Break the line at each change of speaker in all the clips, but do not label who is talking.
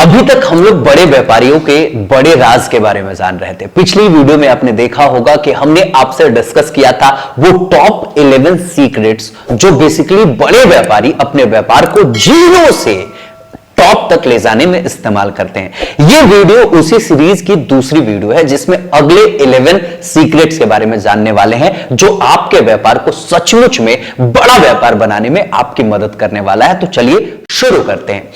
अभी तक हम लोग बड़े व्यापारियों के बड़े राज के बारे में जान रहे थे। पिछली वीडियो में आपने देखा होगा कि हमने आपसे डिस्कस किया था वो टॉप 11 सीक्रेट्स जो बेसिकली बड़े व्यापारी अपने व्यापार को जीरो से टॉप तक ले जाने में इस्तेमाल करते हैं। यह वीडियो उसी सीरीज की दूसरी वीडियो है जिसमें अगले 11 सीक्रेट्स के बारे में जानने वाले हैं जो आपके व्यापार को सचमुच में बड़ा व्यापार बनाने में आपकी मदद करने वाला है। तो चलिए शुरू करते हैं।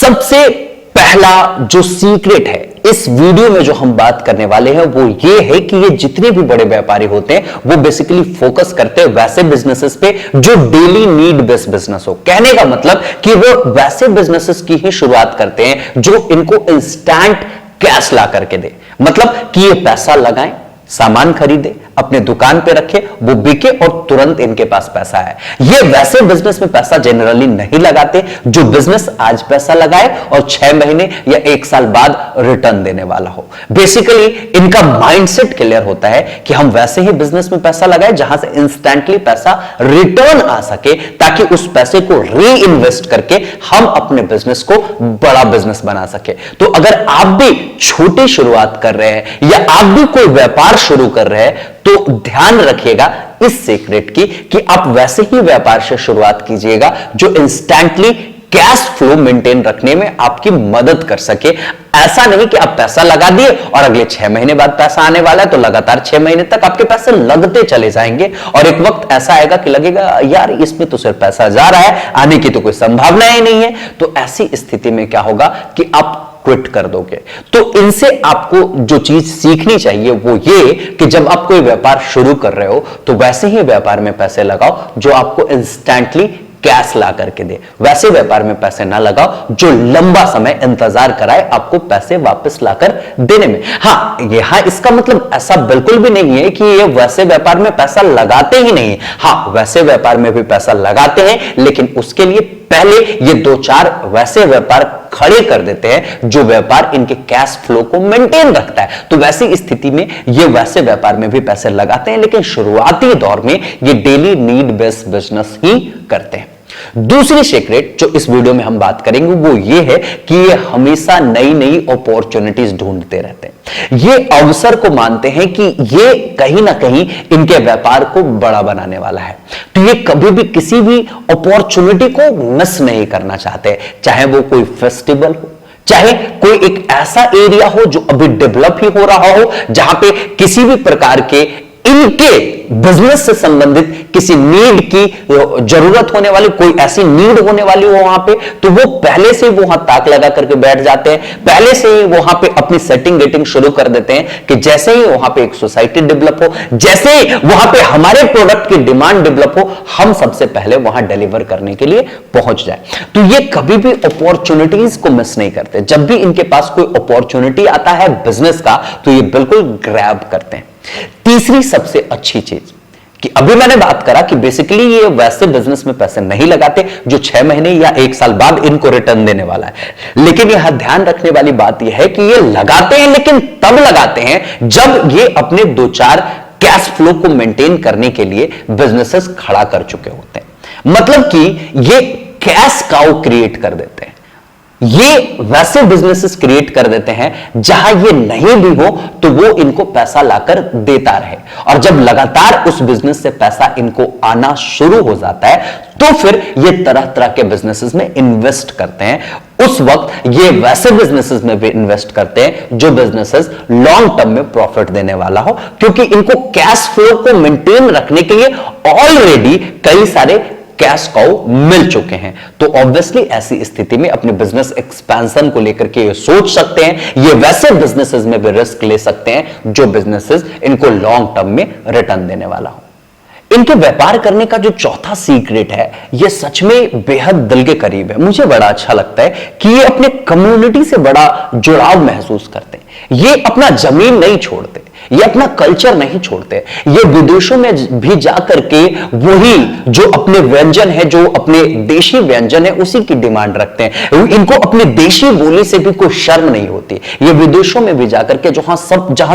सबसे पहला जो सीक्रेट है इस वीडियो में जो हम बात करने वाले हैं वो ये है कि ये जितने भी बड़े व्यापारी होते हैं वो बेसिकली फोकस करते हैं वैसे बिजनेसेस पे जो डेली नीड बेस्ड बिजनेस हो। कहने का मतलब कि वो वैसे बिजनेसेस की ही शुरुआत करते हैं जो इनको इंस्टेंट कैश ला करके दे, मतलब कि ये पैसा लगाएं, सामान खरीदे, अपने दुकान पे रखे, वो बिके और तुरंत इनके पास पैसा है। ये वैसे बिजनेस में पैसा जनरली नहीं लगाते जो बिजनेस आज पैसा लगाए और 6 महीने या 1 साल बाद रिटर्न देने वाला हो। बेसिकली इनका माइंडसेट क्लियर होता है कि हम वैसे ही बिजनेस में पैसा लगाए जहां से इंस्टेंटली पैसा रिटर्न आ सके ताकि उस पैसे को री इन्वेस्ट करके हम अपने बिजनेस को बड़ा बिजनेस बना सके। तो अगर आप भी छोटी शुरुआत कर रहे हैं या आप भी कोई व्यापार शुरू कर रहे हैं तो ध्यान रखिएगा इस सीक्रेट की कि आप वैसे ही व्यापार से शुरुआत कीजिएगा जो इंस्टेंटली कैश फ्लो मेंटेन रखने में आपकी मदद कर सके। ऐसा नहीं कि आप पैसा लगा दिए और अगले 6 महीने बाद पैसा आने वाला है तो लगातार 6 महीने तक आपके पैसे लगते चले जाएंगे और एक वक्त ऐसा आएगा कि लगेगा यार इसमें तो सिर्फ पैसा जा रहा है, आने की तो कोई संभावना ही नहीं है। तो ऐसी स्थिति में क्या होगा कि आप क्विट कर दोगे। तो इनसे आपको जो चीज सीखनी चाहिए वो ये कि जब आप कोई व्यापार शुरू कर रहे हो तो वैसे ही व्यापार में पैसे लगाओ जो आपको इंस्टेंटली कैश ला करके दे। वैसे व्यापार में पैसे ना लगाओ जो लंबा समय इंतजार कराए आपको पैसे वापस लाकर देने में। हाँ, यहां इसका मतलब ऐसा बिल्कुल भी नहीं है कि ये वैसे व्यापार में पैसा लगाते ही नहीं। हाँ, वैसे व्यापार में भी पैसा लगाते हैं लेकिन उसके लिए पहले ये 2-4 वैसे व्यापार खड़े कर देते हैं जो व्यापार इनके कैश फ्लो को मेंटेन रखता है। तो वैसी स्थिति में ये वैसे व्यापार में भी पैसे लगाते हैं लेकिन शुरुआती दौर में ये डेली नीड बेस्ड बिजनेस ही करते हैं। दूसरी सीक्रेट जो इस वीडियो में हम बात करेंगे वो ये है कि ये हमेशा नई नई अपॉर्चुनिटीज ढूंढते रहते हैं। ये अवसर को मानते हैं कि ये कहीं ना कहीं इनके व्यापार को बड़ा बनाने वाला है। तो ये कभी भी किसी भी अपॉर्चुनिटी को मिस नहीं करना चाहते, चाहे वो कोई फेस्टिवल हो, चाहे कोई एक ऐसा एरिया हो जो अभी डेवलप ही हो रहा हो जहां पे किसी भी प्रकार के इनके बिजनेस से संबंधित किसी नीड की जरूरत होने वाली, कोई ऐसी नीड होने वाली हो वहां पे, तो वो पहले से ही वहां ताक लगा करके बैठ जाते हैं। पहले से ही वहां पे अपनी सेटिंग गेटिंग शुरू कर देते हैं कि जैसे ही वहां पे एक सोसाइटी डेवलप हो, जैसे ही वहां पे हमारे प्रोडक्ट की डिमांड डेवलप हो, हम सबसे पहले वहां डिलीवर करने के लिए पहुंच जाए। तो ये कभी भी अपॉर्चुनिटीज को मिस नहीं करते। जब भी इनके पास कोई अपॉर्चुनिटी आता है बिजनेस का तो ये बिल्कुल ग्रैब करते हैं। तीसरी सबसे अच्छी चीज कि अभी मैंने बात करा कि बेसिकली ये वैसे बिजनेस में पैसे नहीं लगाते जो 6 महीने या 1 साल बाद इनको रिटर्न देने वाला है। लेकिन यहां ध्यान रखने वाली बात यह है कि ये लगाते हैं लेकिन तब लगाते हैं जब ये अपने 2-4 कैश फ्लो को मेंटेन करने के लिए बिजनेसेस खड़ा कर चुके होते हैं। मतलब कि ये कैश काउ क्रिएट कर देते हैं। ये वैसे बिजनेसेस क्रिएट कर देते हैं जहां ये नहीं भी हो तो वो इनको पैसा लाकर देता रहे और जब लगातार उस बिजनेस से पैसा इनको आना शुरू हो जाता है तो फिर ये तरह तरह के बिजनेसेस में इन्वेस्ट करते हैं। उस वक्त ये वैसे बिजनेसेस में भी इन्वेस्ट करते हैं जो बिजनेसेस लॉन्ग टर्म में प्रॉफिट देने वाला हो, क्योंकि इनको कैश फ्लो को मेंटेन रखने के लिए ऑलरेडी कई सारे कैश काउ मिल चुके हैं। तो ऑब्वियसली ऐसी स्थिति में अपने बिजनेस एक्सपेंशन को लेकर के ये सोच सकते हैं, ये वैसे बिजनेसेस में भी रिस्क ले सकते हैं जो बिजनेसेस इनको लॉन्ग टर्म में रिटर्न देने वाला हो। इनके व्यापार करने का जो चौथा सीक्रेट है ये सच में बेहद दिल के करीब है। मुझे बड़ा अच्छा लगता है कि ये अपने कम्युनिटी से बड़ा जुड़ाव महसूस करते हैं। ये अपना जमीन नहीं छोड़ते, ये अपना कल्चर नहीं छोड़ते, ये विदेशों में भी जाकर के वही जो अपने व्यंजन है, जो अपने देशी व्यंजन है, उसी की डिमांड रखते हैं। इनको अपनी देशी बोली से भी कोई शर्म नहीं होती। ये विदेशों में भी जाकर के जहां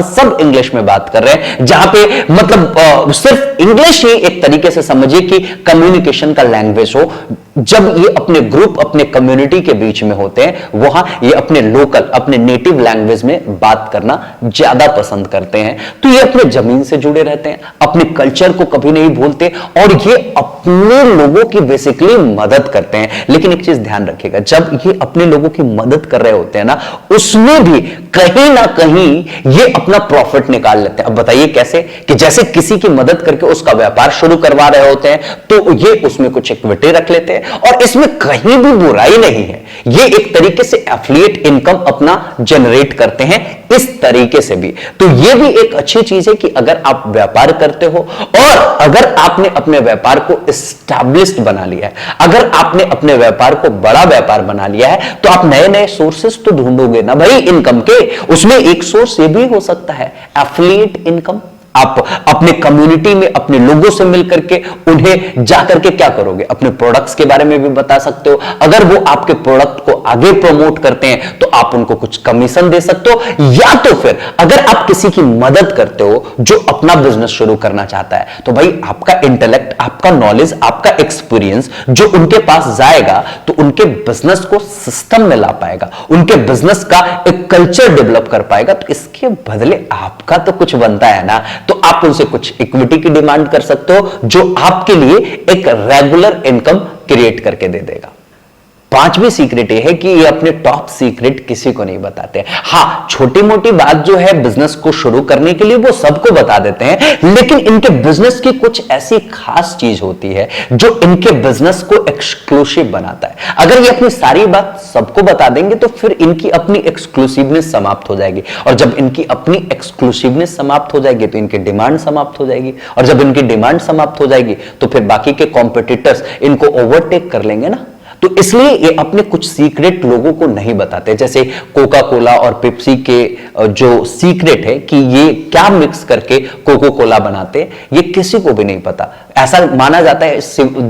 सब इंग्लिश में बात कर रहे हैं, जहां पे मतलब सिर्फ इंग्लिश ही एक तरीके से समझिए कि कम्युनिकेशन का लैंग्वेज हो, जब ये अपने ग्रुप, अपने कम्युनिटी के बीच में होते हैं, वहां ये अपने लोकल, अपने नेटिव लैंग्वेज में बात करना ज्यादा पसंद करते हैं। तो ये अपने जमीन से जुड़े रहते हैं, अपने कल्चर को कभी नहीं भूलते, और ये अपने लोगों की बेसिकली मदद करते हैं। लेकिन एक चीज ध्यान रखिएगा, जब ये अपने लोगों की मदद कर रहे होते हैं ना, उसमें भी कहीं ना कहीं ये अपना प्रॉफिट निकाल लेते हैं। अब बताइए कैसे? कि जैसे किसी की मदद करके उसका व्यापार शुरू करवा रहे होते हैं, तो ये उसमें कुछ इक्विटी रख लेते हैं, और इसमें कहीं भी बुराई नहीं है। ये एक तरीके से एफिलिएट इनकम अपना जनरेट करते हैं इस तरीके से भी। तो ये भी एक अच्छी चीज है कि अगर आप व्यापार करते हो, और अगर आपने अपने व्यापार को एस्टैब्लिश्ड बना लिया है, अगर आपने अपने व्यापार को बड़ा व्यापार बना लिया है, तो आप नए नए सोर्सेस तो ढूंढोगे ना भाई इनकम के। उसमें एक सोर्स ये भी हो सकता है एफिलिएट इनकम। आप अपने कम्युनिटी में अपने लोगों से मिलकर के उन्हें जाकर के क्या करोगे, अपने प्रोडक्ट्स के बारे में भी बता सकते हो। अगर वो आपके प्रोडक्ट को आगे प्रमोट करते हैं तो आप उनको कुछ कमीशन दे सकते हो, या तो फिर अगर आप किसी की मदद करते हो जो अपना बिजनेस शुरू करना चाहता है, तो भाई आपका इंटेलेक्ट, आपका नॉलेज, आपका एक्सपीरियंस जो उनके पास जाएगा, तो उनके बिजनेस को सिस्टम में ला पाएगा, उनके बिजनेस का एक कल्चर डेवलप कर पाएगा। तो इसके बदले आपका तो कुछ बनता है ना, तो आप उनसे कुछ इक्विटी की डिमांड कर सकते हो, जो आपके लिए एक रेगुलर इनकम क्रिएट करके दे देगा। पांचवी सीक्रेट ये है कि ये अपने टॉप सीक्रेट किसी को नहीं बताते। हां, छोटी मोटी बात जो है बिजनेस को शुरू करने के लिए वो सबको बता देते हैं, लेकिन इनके बिजनेस की कुछ ऐसी खास चीज होती है जो इनके बिजनेस को एक्सक्लूसिव बनाता है। अगर ये अपनी सारी बात सबको बता देंगे तो फिर इनकी अपनी एक्सक्लूसिवनेस समाप्त हो जाएगी, और जब इनकी अपनी एक्सक्लूसिवनेस समाप्त हो जाएगी तो इनकी डिमांड समाप्त हो जाएगी, और जब इनकी डिमांड समाप्त हो जाएगी तो फिर बाकी के कॉम्पिटिटर्स इनको ओवरटेक कर लेंगे ना। तो इसलिए ये अपने कुछ सीक्रेट लोगों को नहीं बताते। जैसे कोका कोला और पेप्सी के जो सीक्रेट है कि ये क्या मिक्स करके कोका कोला बनाते, ये किसी को भी नहीं पता। ऐसा माना जाता है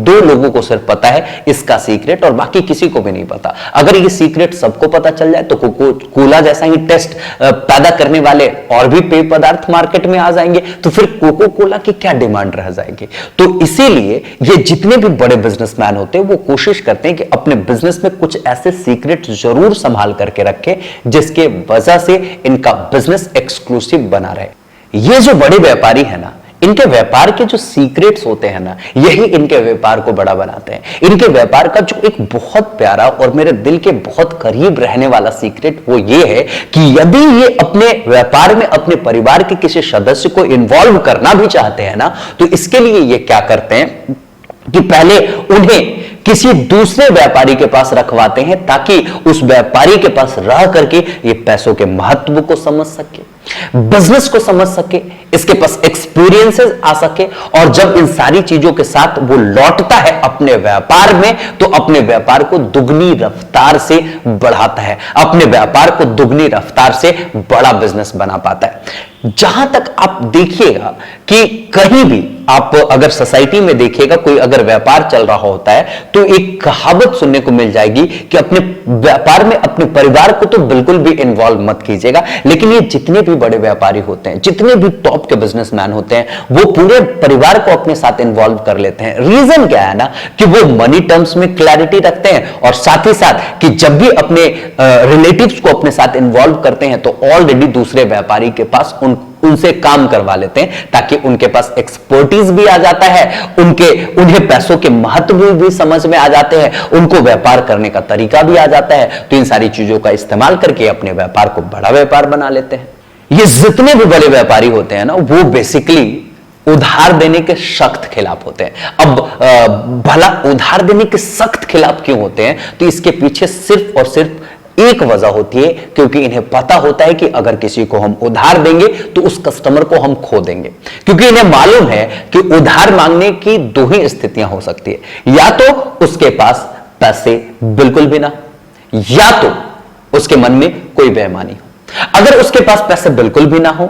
दो लोगों को सिर्फ पता है इसका सीक्रेट, और बाकी किसी को भी नहीं पता। अगर ये सीक्रेट सबको पता चल जाए तो कोका कोला जैसा ही टेस्ट पैदा करने वाले और भी पेय पदार्थ मार्केट में आ जाएंगे, तो फिर कोका कोला की क्या डिमांड रह जाएगी। तो इसीलिए ये जितने भी बड़े बिजनेसमैन होते हैं वो कोशिश करते हैं कि अपने बिजनेस में कुछ ऐसे सीक्रेट जरूर संभाल करके रखें जिसके वजह से इनका बिजनेस एक्सक्लूसिव बना रहे। ये जो बड़े व्यापारी है ना, इनके व्यापार के जो सीक्रेट्स होते हैं ना, यही इनके व्यापार को बड़ा बनाते हैं। इनके व्यापार का जो एक बहुत प्यारा और मेरे दिल के बहुत करीब रहने वाला सीक्रेट वो ये है कि यदि ये अपने व्यापार में अपने परिवार के किसी सदस्य को इन्वॉल्व करना भी चाहते हैं ना, तो इसके लिए ये क्या करते हैं कि पहले उन्हें किसी दूसरे व्यापारी के पास रखवाते हैं, ताकि उस व्यापारी के पास रह करके ये पैसों के महत्व को समझ सके, बिजनेस को समझ सके, इसके पास एक्सपीरियंसेस आ सके, और जब इन सारी चीजों के साथ वो लौटता है अपने व्यापार में, तो अपने व्यापार को दुगनी रफ्तार से बढ़ाता है, अपने व्यापार को दुगनी रफ्तार से बड़ा बिजनेस बना पाता है। जहां तक आप देखिएगा कि कहीं भी आप अगर सोसाइटी में देखिएगा कोई अगर व्यापार चल रहा होता है, तो एक कहावत सुनने को मिल जाएगी कि अपने व्यापार में अपने परिवार को तो बिल्कुल भी इन्वॉल्व मत कीजिएगा। लेकिन ये जितने भी बड़े व्यापारी होते हैं, जितने भी टॉप के बिजनेसमैन होते हैं, वो पूरे परिवार को अपने साथ इन्वॉल्व कर लेते हैं। रीजन क्या है ना, कि वो मनी टर्म्स में क्लैरिटी रखते हैं, और साथ ही साथ कि जब भी अपने रिलेटिव्स को अपने साथ इन्वॉल्व करते हैं तो ऑलरेडी दूसरे व्यापारी के पास उनसे काम करवा लेते हैं, ताकि उनके पास एक्सपर्टीज भी आ जाता है, उन्हें पैसों के महत्व भी समझ में आ जाते हैं, उनको व्यापार करने का तरीका भी आ जाता है। तो इन सारी चीजों का इस्तेमाल करके अपने व्यापार को बड़ा व्यापार बना लेते हैं। ये जितने भी बड़े व्यापारी होते हैं ना, वो बेसिकली उधार देने के सख्त खिलाफ होते हैं। अब भला उधार देने के सख्त खिलाफ क्यों होते हैं, तो इसके पीछे सिर्फ और सिर्फ एक वजह होती है, क्योंकि इन्हें पता होता है कि अगर किसी को हम उधार देंगे तो उस कस्टमर को हम खो देंगे। क्योंकि इन्हें मालूम है कि उधार मांगने की दो ही स्थितियां हो सकती है, या तो उसके पास पैसे बिल्कुल भी ना, या तो उसके मन में कोई बेईमानी हो। अगर उसके पास पैसे बिल्कुल भी ना हो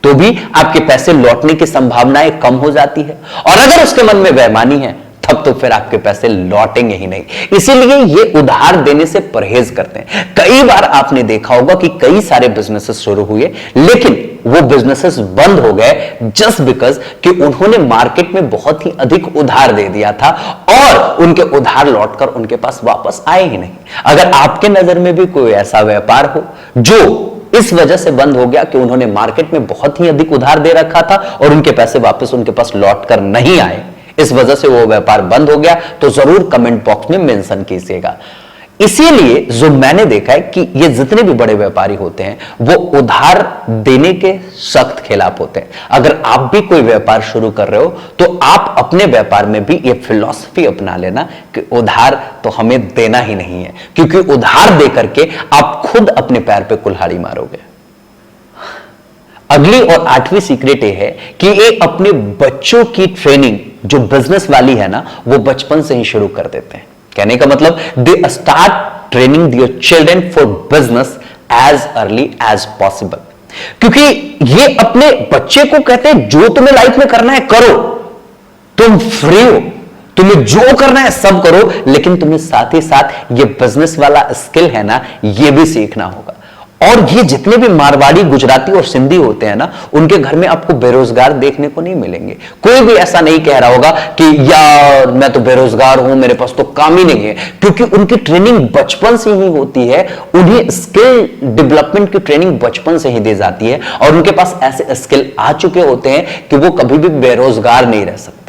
तो भी आपके पैसे लौटने की संभावनाएं कम हो जाती है। और अगर उसके मन में बेईमानी है तब तो फिर आपके पैसे लौटेंगे ही नहीं। इसीलिए ये उधार देने से परहेज करते हैं। कई बार आपने देखा होगा कि कई सारे बिजनेसेस शुरू हुए लेकिन वो बिजनेसेस बंद हो गए जस्ट बिकॉज कि उन्होंने मार्केट में बहुत ही अधिक उधार दे दिया था और उनके उधार लौटकर उनके पास वापस आए ही नहीं। अगर आपके नजर में भी कोई ऐसा व्यापार हो जो इस वजह से बंद हो गया कि उन्होंने मार्केट में बहुत ही अधिक उधार दे रखा था और उनके पैसे वापस उनके पास लौटकर नहीं आए, इस वजह से वो व्यापार बंद हो गया, तो जरूर कमेंट बॉक्स में मेंशन कीजिएगा। इसीलिए जो मैंने देखा है कि ये जितने भी बड़े व्यापारी होते हैं वो उधार देने के सख्त खिलाफ होते हैं। अगर आप भी कोई व्यापार शुरू कर रहे हो तो आप अपने व्यापार में भी ये फिलॉसफी अपना लेना कि उधार तो हमें देना ही नहीं है, क्योंकि उधार दे करके आप खुद अपने पैर पे कुल्हाड़ी मारोगे। अगली और 8वीं सीक्रेट ये है कि ये अपने बच्चों की ट्रेनिंग जो बिजनेस वाली है ना वो बचपन से ही शुरू कर देते हैं। कहने का मतलब they start training their children for business as early as possible, क्योंकि ये अपने बच्चे को कहते हैं जो तुम्हें लाइफ में करना है करो, तुम फ्री हो, तुम्हें जो करना है सब करो, लेकिन तुम्हें साथ ही साथ ये बिजनेस वाला स्किल है ना ये भी सीखना होगा। और ये जितने भी मारवाड़ी, गुजराती और सिंधी होते हैं ना उनके घर में आपको बेरोजगार देखने को नहीं मिलेंगे। कोई भी ऐसा नहीं कह रहा होगा कि यार मैं तो बेरोजगार हूं, मेरे पास तो काम ही नहीं है, क्योंकि उनकी ट्रेनिंग बचपन से ही होती है। उन्हें स्किल डेवलपमेंट की ट्रेनिंग बचपन से ही दी जाती है और उनके पास ऐसे स्किल आ चुके होते हैं कि वो कभी भी बेरोजगार नहीं रह सकते।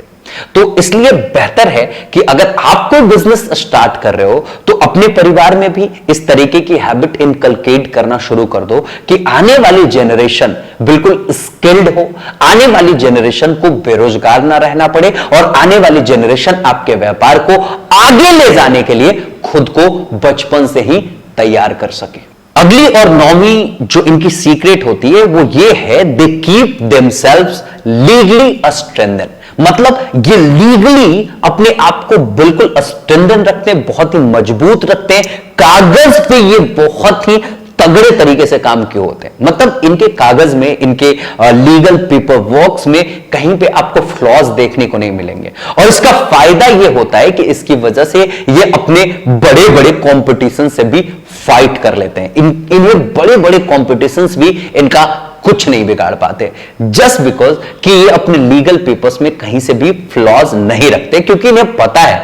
तो इसलिए बेहतर है कि अगर आप कोई बिजनेस स्टार्ट कर रहे हो तो अपने परिवार में भी इस तरीके की हैबिट इनकलकेट करना शुरू कर दो कि आने वाली जनरेशन बिल्कुल स्किल्ड हो, आने वाली जनरेशन को बेरोजगार ना रहना पड़े और आने वाली जनरेशन आपके व्यापार को आगे ले जाने के लिए खुद को बचपन से ही तैयार कर सके। अगली और 9वीं जो इनकी सीक्रेट होती है वो ये है they keep themselves legally strengthen. मतलब ये लीगली अपने आप को बिल्कुल स्ट्रेंथन रखते हैं, बहुत ही मजबूत रखते हैं। कागज पे ये बहुत ही तगड़े तरीके से काम किए होते हैं। मतलब इनके कागज में, इनके लीगल पेपर वर्क्स में कहीं पे आपको फ्लॉज देखने को नहीं मिलेंगे। और इसका फायदा ये होता है कि इसकी वजह से ये अपने बड़े बड़े कंपटीशन से भी फाइट कर लेते हैं। इन्हें बड़े बड़े कॉम्पिटिशंस भी इनका कुछ नहीं बिगाड़ पाते, जस्ट बिकॉज कि ये अपने लीगल पेपर्स में कहीं से भी फ्लॉज नहीं रखते, क्योंकि इन्हें पता है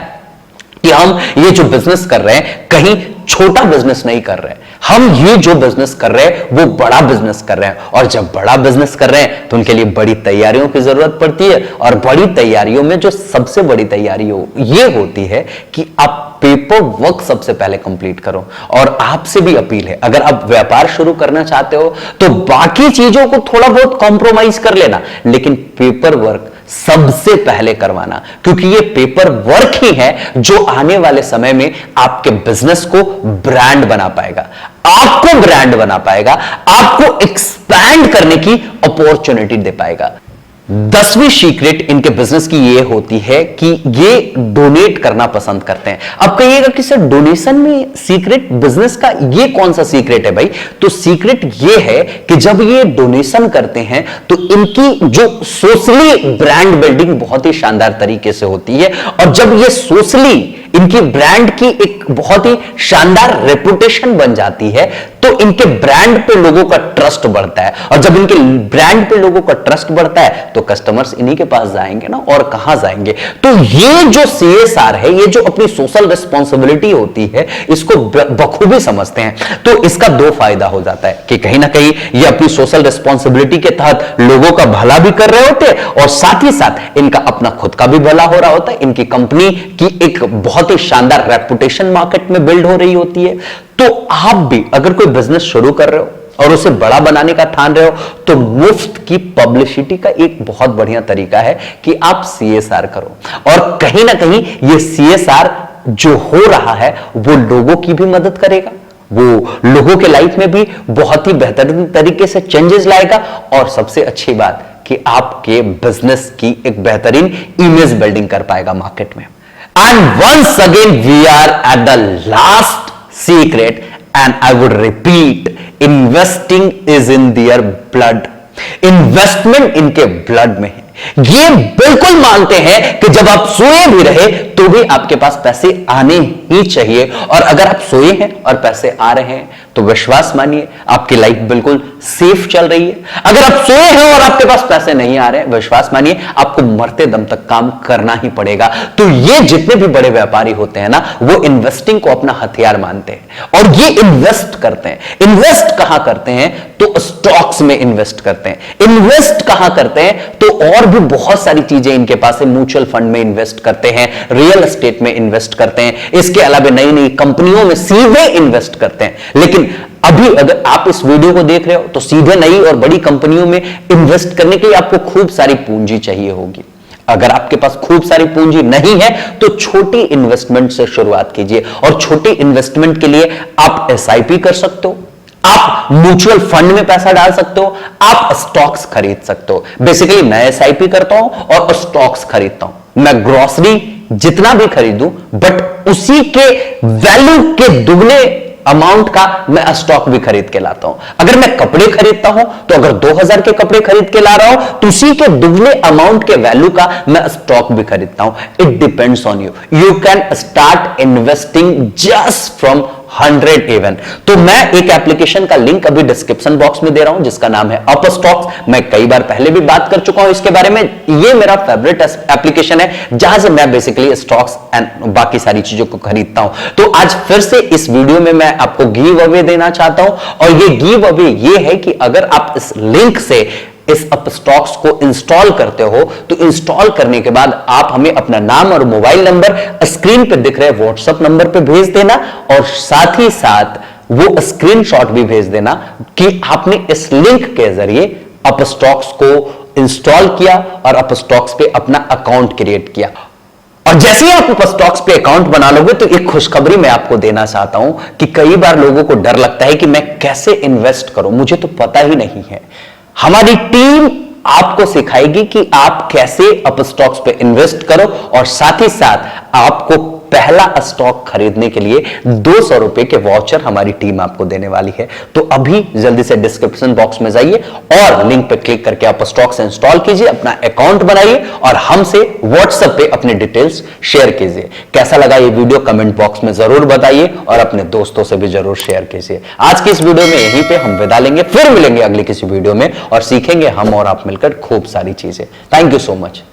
कि हम ये जो बिजनेस कर रहे हैं कहीं छोटा बिजनेस नहीं कर रहे हैं, हम ये जो बिजनेस कर रहे हैं वो बड़ा बिजनेस कर रहे हैं। और जब बड़ा बिजनेस कर रहे हैं तो उनके लिए बड़ी तैयारियों की जरूरत पड़ती है। और बड़ी तैयारियों में जो सबसे बड़ी तैयारी ये होती है कि आप पेपर वर्क सबसे पहले कंप्लीट करो। और आपसे भी अपील है, अगर आप व्यापार शुरू करना चाहते हो तो बाकी चीजों को थोड़ा बहुत कॉम्प्रोमाइज कर लेना, लेकिन पेपर वर्क सबसे पहले करवाना, क्योंकि ये पेपर वर्क ही है जो आने वाले समय में आपके बिजनेस को ब्रांड बना पाएगा, आपको ब्रांड बना पाएगा, आपको एक्सपैंड करने की अपॉर्चुनिटी दे पाएगा। 10वीं सीक्रेट इनके बिजनेस की ये होती है कि ये डोनेट करना पसंद करते हैं। अब कहिएगा कि सर डोनेशन में सीक्रेट बिजनेस का ये कौन सा सीक्रेट है भाई? तो सीक्रेट ये है कि जब ये डोनेशन करते हैं तो इनकी जो सोशली ब्रांड बिल्डिंग बहुत ही शानदार तरीके से होती है। और जब ये सोशली इनकी ब्रांड की एक बहुत ही शानदार रेपुटेशन बन जाती है तो इनके ब्रांड पे लोगों का ट्रस्ट बढ़ता है। और जब इनके ब्रांड पे लोगों का ट्रस्ट बढ़ता है तो कस्टमर्स इन्हीं के पास जाएंगे ना, और कहां जाएंगे। तो ये जो सीएसआर है, ये जो अपनी सोशल रिस्पॉन्सिबिलिटी होती है, इसको बखूबी समझते हैं। तो इसका दो फायदा हो जाता है कि कहीं ना कहीं ये अपनी सोशल रिस्पॉन्सिबिलिटी के तहत लोगों का भला भी कर रहे होते हैं और साथ ही साथ इनका अपना खुद का भी भला हो रहा होता है। इनकी कंपनी की एक बहुत ही शानदार रेपुटेशन मार्केट में बिल्ड हो रही होती है। तो आप भी अगर कोई बिजनेस शुरू कर रहे हो और उसे बड़ा बनाने का ठान रहे हो तो मुफ्त की पब्लिसिटी का एक बहुत बढ़िया तरीका है कि आप सीएसआर करो। और कहीं ना कहीं ये सीएसआर जो हो रहा है वो लोगों की भी मदद करेगा, वो लोगों के लाइफ में भी बहुत ही बेहतरीन तरीके से चेंजेस लाएगा। और सबसे अच्छी बात कि आपके बिजनेस की एक बेहतरीन इमेज बिल्डिंग कर पाएगा मार्केट में। And once again we are at the last secret and I would repeat, investing is in their blood investment इनके ब्लड में है। ये बिल्कुल मानते हैं कि जब आप सोए भी रहे तो भी आपके पास पैसे आने ही चाहिए, और अगर आप सोए हैं और पैसे आ रहे हैं तो विश्वास मानिए आपकी लाइफ बिल्कुल सेफ चल रही है। अगर आप सोए हैं और आपके पास पैसे नहीं आ रहे हैं, विश्वास मानिए आपको मरते दम तक काम करना ही पड़ेगा। तो ये जितने भी बड़े व्यापारी होते हैं ना, वो इन्वेस्टिंग को अपना हथियार मानते हैं और ये इन्वेस्ट करते हैं। इन्वेस्ट कहां करते हैं? तो स्टॉक्स में इन्वेस्ट करते हैं। इन्वेस्ट कहां करते हैं? तो और भी बहुत सारी चीजें इनके पास है। म्यूचुअल फंड में इन्वेस्ट करते हैं, रियल एस्टेट में इन्वेस्ट करते हैं, इसके अलावा नई नई कंपनियों में सीधे इन्वेस्ट करते हैं। लेकिन अभी अगर आप इस वीडियो को देख रहे हो तो सीधे नई और बड़ी कंपनियों में इन्वेस्ट करने के लिए आपको खूब सारी पूंजी चाहिए होगी। अगर आपके पास खूब सारी पूंजी नहीं है तो छोटी इन्वेस्टमेंट से शुरुआत कीजिए, और छोटी इन्वेस्टमेंट के लिए आप एसआईपी कर सकते हो, आप म्यूचुअल फंड में पैसा डाल सकते हो, आप स्टॉक्स खरीद सकते हो। बेसिकली मैं एसआईपी करता हूं और स्टॉक्स खरीदता हूं। मैं ग्रोसरी जितना भी खरीदूं बट उसी के वैल्यू के दुगने अमाउंट का मैं स्टॉक भी खरीद के लाता हूं। अगर मैं कपड़े खरीदता हूं तो अगर 2000 के कपड़े खरीद के ला रहा हूं तो उसी के दुगने अमाउंट के वैल्यू का मैं स्टॉक भी खरीदता हूं। It depends on you. You can start investing just from 100 even. तो मैं एक एप्लीकेशन का लिंक अभी डिस्क्रिप्शन बॉक्स में दे रहा हूं जिसका नाम है अपस्टॉक्स। मैं कई बार पहले भी बात कर चुका हूं इसके बारे में। ये मेरा फेवरेट एप्लीकेशन है जहां से मैं बेसिकली स्टॉक्स एंड बाकी सारी चीजों को खरीदता हूं। तो आज फिर से इस वीडियो में मैं आपको गिव अवे देना चाहता हूं, और ये गिव अवे ये है कि अगर आप इस लिंक से इस अपस्टॉक्स को इंस्टॉल करते हो तो इंस्टॉल करने के बाद आप हमें अपना नाम और मोबाइल नंबर स्क्रीन पे दिख रहे व्हाट्सएप नंबर पे भेज देना, और साथ ही साथ वो स्क्रीनशॉट भी भेज देना कि आपने इस लिंक के जरिए अपस्टॉक्स को इंस्टॉल किया और अपस्टॉक्स पे अपना अकाउंट क्रिएट किया। और जैसे ही आप अपस्टॉक्स पे अकाउंट बना लोगे तो एक खुशखबरी मैं आपको देना चाहता हूं कि कई बार लोगों को डर लगता है कि मैं कैसे इन्वेस्ट करूं, मुझे तो पता ही नहीं है। हमारी टीम आपको सिखाएगी कि आप कैसे अपस्टॉक्स पे इन्वेस्ट करो, और साथ ही साथ आपको पहला स्टॉक खरीदने के लिए 200 रुपए के वाउचर हमारी टीम आपको देने वाली है। तो अभी जल्दी से डिस्क्रिप्शन बॉक्स में जाइए और लिंक पे क्लिक करके आप स्टॉक्स इंस्टॉल कीजिए, अपना अकाउंट बनाइए और हमसे व्हाट्सएप पे अपने डिटेल्स शेयर कीजिए। कैसा लगा ये वीडियो कमेंट बॉक्स में जरूर बताइए और अपने दोस्तों से भी जरूर शेयर कीजिए। आज की इस वीडियो में यहीं पे हम विदा लेंगे, फिर मिलेंगे अगली किसी वीडियो में और सीखेंगे हम और आप मिलकर खूब सारी चीजें। Thank you so much.